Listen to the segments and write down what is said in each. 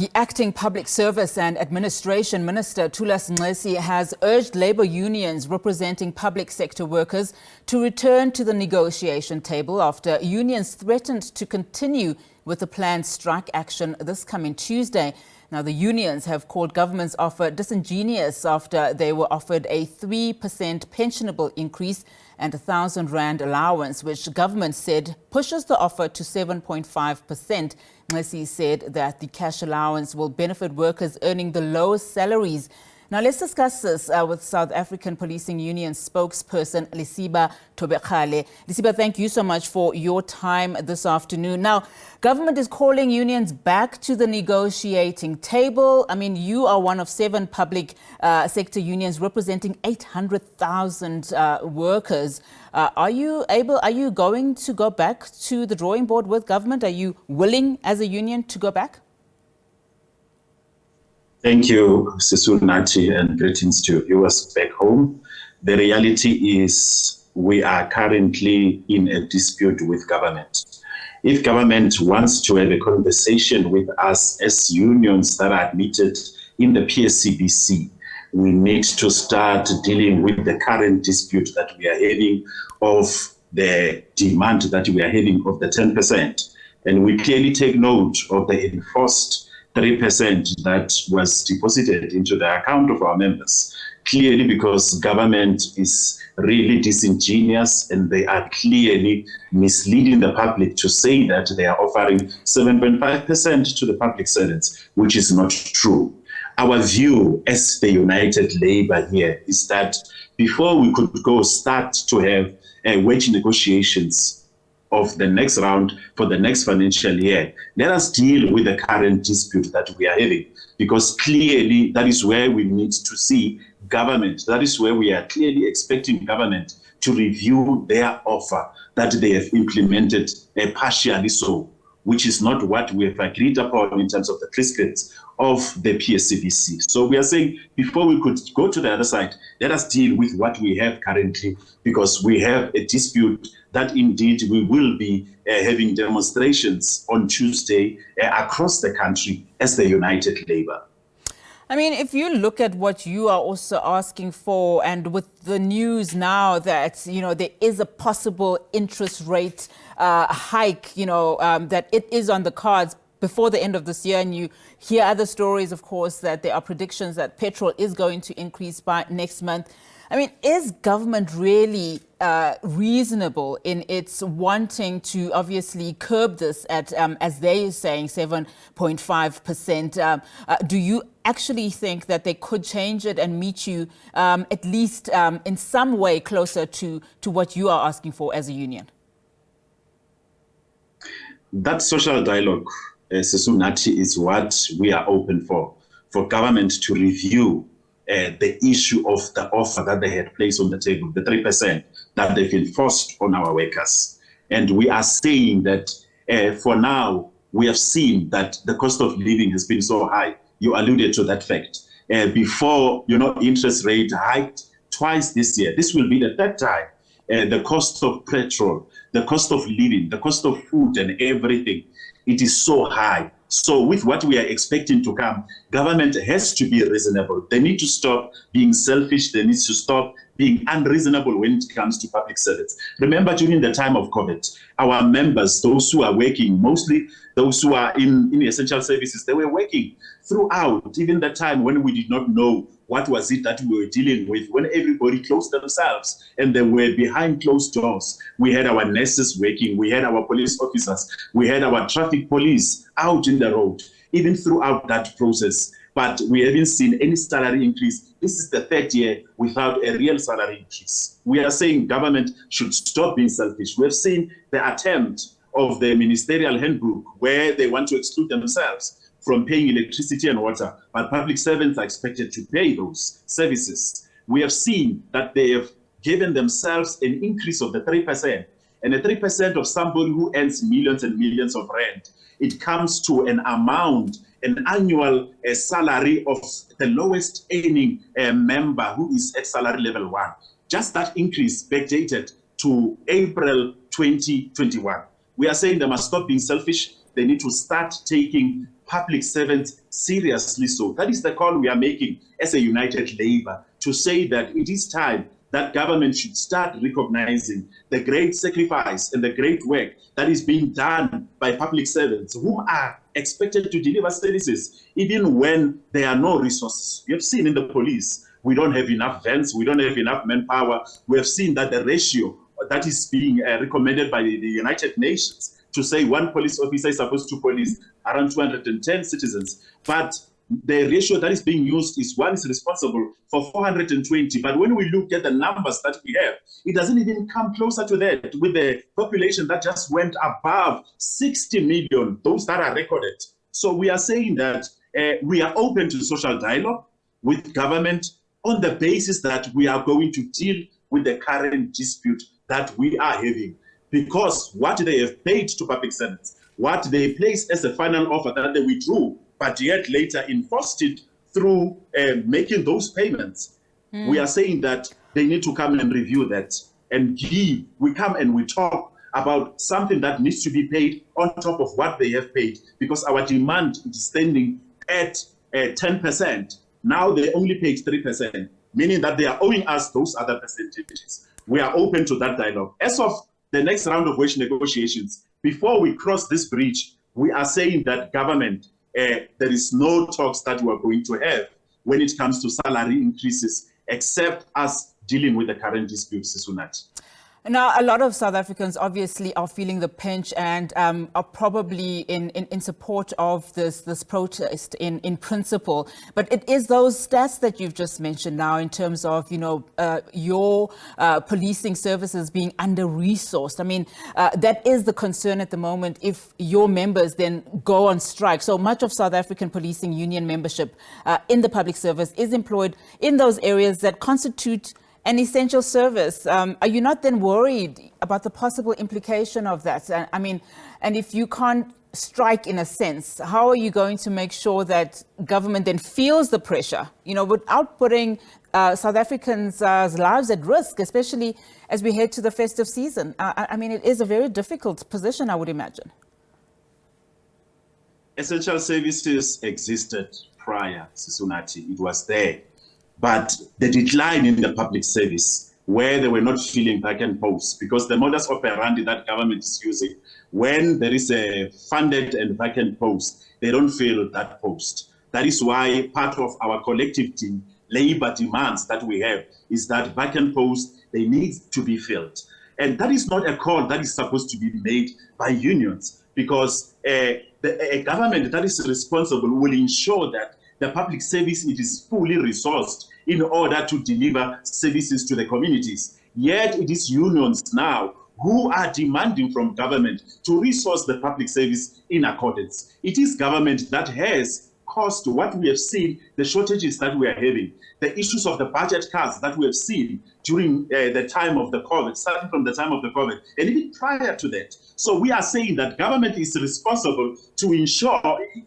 The acting Public Service and Administration Minister, Thulas Nxesi, has urged labour unions representing public sector workers to return to the negotiation table after unions threatened to continue with the planned strike action this coming Tuesday. Now, the unions have called government's offer disingenuous after they were offered a 3% pensionable increase and a R1,000 allowance, which government said pushes the offer to 7.5%. Nxesi said that the cash allowance will benefit workers earning the lowest salaries. Now, let's discuss this with South African Policing Union spokesperson Lesiba Thobakgale. Lesiba, thank you so much for your time this afternoon. Now, government is calling unions back to the negotiating table. I mean, you are one of 7 public sector unions representing 800,000 workers. Are you going to go back to the drawing board with government? Are you willing as a union to go back? Thank you, Nati, and greetings to viewers back home. The reality is we are currently in a dispute with government. If government wants to have a conversation with us as unions that are admitted in the SABC, we need to start dealing with the current dispute that we are having of the demand that we are having of the 10%. And we clearly take note of the enforced 3% that was deposited into the account of our members, clearly because government is really disingenuous and they are clearly misleading the public to say that they are offering 7.5% to the public servants, which is not true. Our view as the United Labour here is that before we could start to have wage negotiations of the next round for the next financial year, let us deal with the current dispute that we are having, because clearly that is where we need to see government. That is where we are clearly expecting government to review their offer that they have implemented partially so, which is not what we have agreed upon in terms of the prescripts of the SABC. So we are saying before we could go to the other side, let us deal with what we have currently, because we have a dispute that indeed we will be having demonstrations on Tuesday across the country as the United Labour. I mean, if you look at what you are also asking for, and with the news now that, there is a possible interest rate hike, that it is on the cards before the end of this year, and you hear other stories, of course, that there are predictions that petrol is going to increase by next month. I mean, is government really reasonable in its wanting to obviously curb this at, as they are saying, 7.5%? Do you actually think that they could change it and meet you at least in some way closer to what you are asking for as a union? That social dialogue, Nati, is what we are open for government to review the issue of the offer that they had placed on the table, the 3% that they've enforced on our workers. And we are saying that for now, we have seen that the cost of living has been so high. You alluded to that fact. Before, interest rate hiked twice this year. This will be the third time. The cost of petrol, the cost of living, the cost of food and everything, it is so high. So with what we are expecting to come, government has to be reasonable. They need to stop being selfish. They need to stop being unreasonable when it comes to public service. Remember, during the time of COVID, our members, those who are working, mostly those who are in essential services, they were working throughout, even the time when we did not know what was it that we were dealing with, when everybody closed themselves and they were behind closed doors. We had our nurses working, we had our police officers, we had our traffic police out in the road, even throughout that process. But we haven't seen any salary increase. This is the 3rd year without a real salary increase. We are saying government should stop being selfish. We have seen the attempt of the ministerial handbook where they want to exclude themselves from paying electricity and water, but public servants are expected to pay those services. We have seen that they have given themselves an increase of the 3%, and the 3% of somebody who earns millions and millions of rand, it comes to an amount, an annual salary of the lowest earning member who is at salary level 1. Just that increase backdated to April 2021. We are saying they must stop being selfish. They need to start taking public servants seriously. So that is the call we are making as a united labor, to say that it is time that government should start recognizing the great sacrifice and the great work that is being done by public servants who are expected to deliver services even when there are no resources. You have seen in the police, we don't have enough vans, we don't have enough manpower. We have seen that the ratio that is being recommended by the United Nations to say one police officer is supposed to police around 210 citizens. But the ratio that is being used is one is responsible for 420. But when we look at the numbers that we have, it doesn't even come closer to that, with the population that just went above 60 million, those that are recorded. So we are saying that we are open to social dialogue with government on the basis that we are going to deal with the current dispute that we are having. Because what they have paid to public servants, what they placed as a final offer that they withdrew, but yet later enforced it through making those payments. We are saying that they need to come and review that and give. We come and we talk about something that needs to be paid on top of what they have paid, because our demand is standing at 10%. Now they only paid 3%, meaning that they are owing us those other percentages. We are open to that dialogue. As of the next round of wage negotiations, before we cross this bridge, we are saying that government, there is no talks that we are going to have when it comes to salary increases, except us dealing with the current disputes, Sunat. Now, a lot of South Africans obviously are feeling the pinch and are probably in support of this protest in principle. But it is those stats that you've just mentioned now in terms of, your policing services being under-resourced. I mean, that is the concern at the moment if your members then go on strike. So much of South African policing union membership in the public service is employed in those areas that constitute an essential service. Are you not then worried about the possible implication of that? I mean, and if you can't strike in a sense, how are you going to make sure that government then feels the pressure, without putting South Africans' lives at risk, especially as we head to the festive season? I mean, it is a very difficult position, I would imagine. Essential services existed prior, Sisunati. It was there. But the decline in the public service, where they were not filling vacant posts, because the modus operandi that government is using, when there is a funded and vacant post, they don't fill that post. That is why part of our collective labor demands that we have is that vacant posts, they need to be filled. And that is not a call that is supposed to be made by unions, because a government that is responsible will ensure that the public service, it is fully resourced in order to deliver services to the communities. Yet it is unions now who are demanding from government to resource the public service in accordance. It is government that has caused what we have seen, the shortages that we are having, the issues of the budget cuts that we have seen during the time of the COVID, starting from the time of the COVID, and even prior to that. So we are saying that government is responsible to ensuring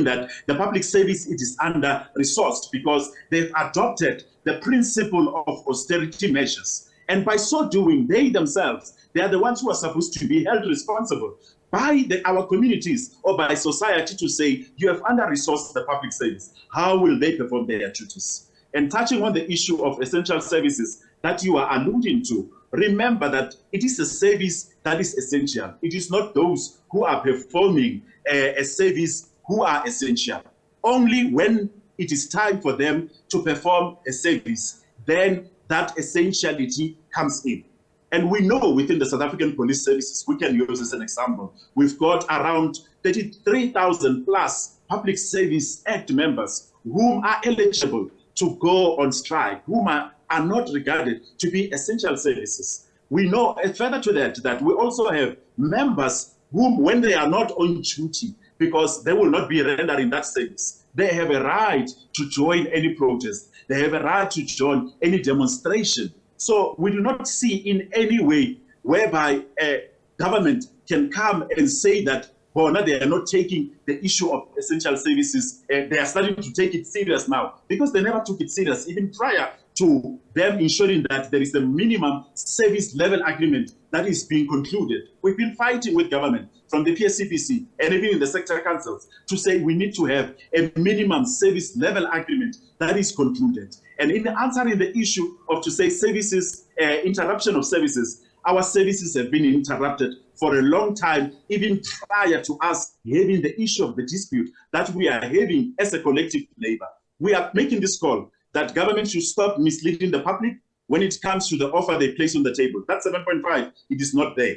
that the public service, it is under-resourced, because they've adopted the principle of austerity measures. And by so doing, they themselves, they are the ones who are supposed to be held responsible by our communities or by society to say, you have under-resourced the public service. How will they perform their duties? And touching on the issue of essential services that you are alluding to, remember that it is a service that is essential. It is not those who are performing a service who are essential. Only when it is time for them to perform a service, then that essentiality comes in. And we know within the South African police services, we can use as an example, we've got around 33,000 plus Public Service Act members whom are eligible to go on strike, whom are not regarded to be essential services. We know further to that we also have members whom, when they are not on duty, because they will not be rendering that service, they have a right to join any protest. They have a right to join any demonstration. So we do not see in any way whereby a government can come and say that, well, now they are not taking the issue of essential services. They are starting to take it serious now, because they never took it serious even prior to them ensuring that there is a minimum service level agreement that is being concluded. We've been fighting with government from the PSCPC and even in the sector councils to say we need to have a minimum service level agreement that is concluded. And in answering the issue of to say services, interruption of services, our services have been interrupted for a long time, even prior to us having the issue of the dispute that we are having as a collective labor. We are making this call that government should stop misleading the public when it comes to the offer they place on the table. That 7.5, it is not there.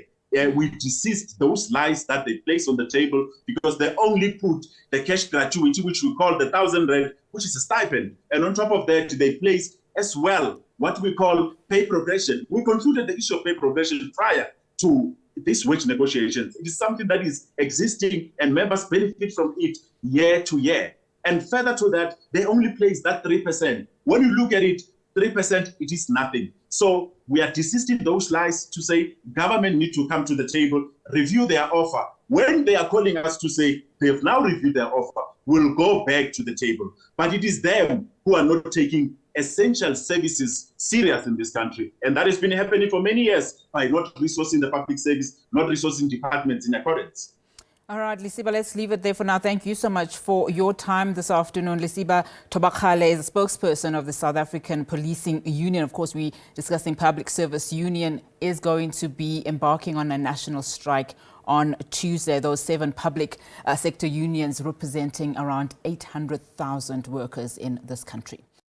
We desist those lies that they place on the table because they only put the cash gratuity, which we call the 1,000 rand, which is a stipend. And on top of that, they place as well what we call pay progression. We concluded the issue of pay progression prior to these wage negotiations. It is something that is existing and members benefit from it year to year. And further to that, they only place that 3%. When you look at it, 3%, it is nothing. So we are desisting those lies to say government need to come to the table, review their offer. When they are calling us to say they have now reviewed their offer, we'll go back to the table. But it is them who are not taking essential services serious in this country. And that has been happening for many years by not resourcing the public service, not resourcing departments in accordance. All right, Lesiba, let's leave it there for now. Thank you so much for your time this afternoon. Lesiba Thobakgale is a spokesperson of the South African Policing Union. Of course, we're discussing Public Service Union is going to be embarking on a national strike on Tuesday. Those 7 public sector unions representing around 800,000 workers in this country.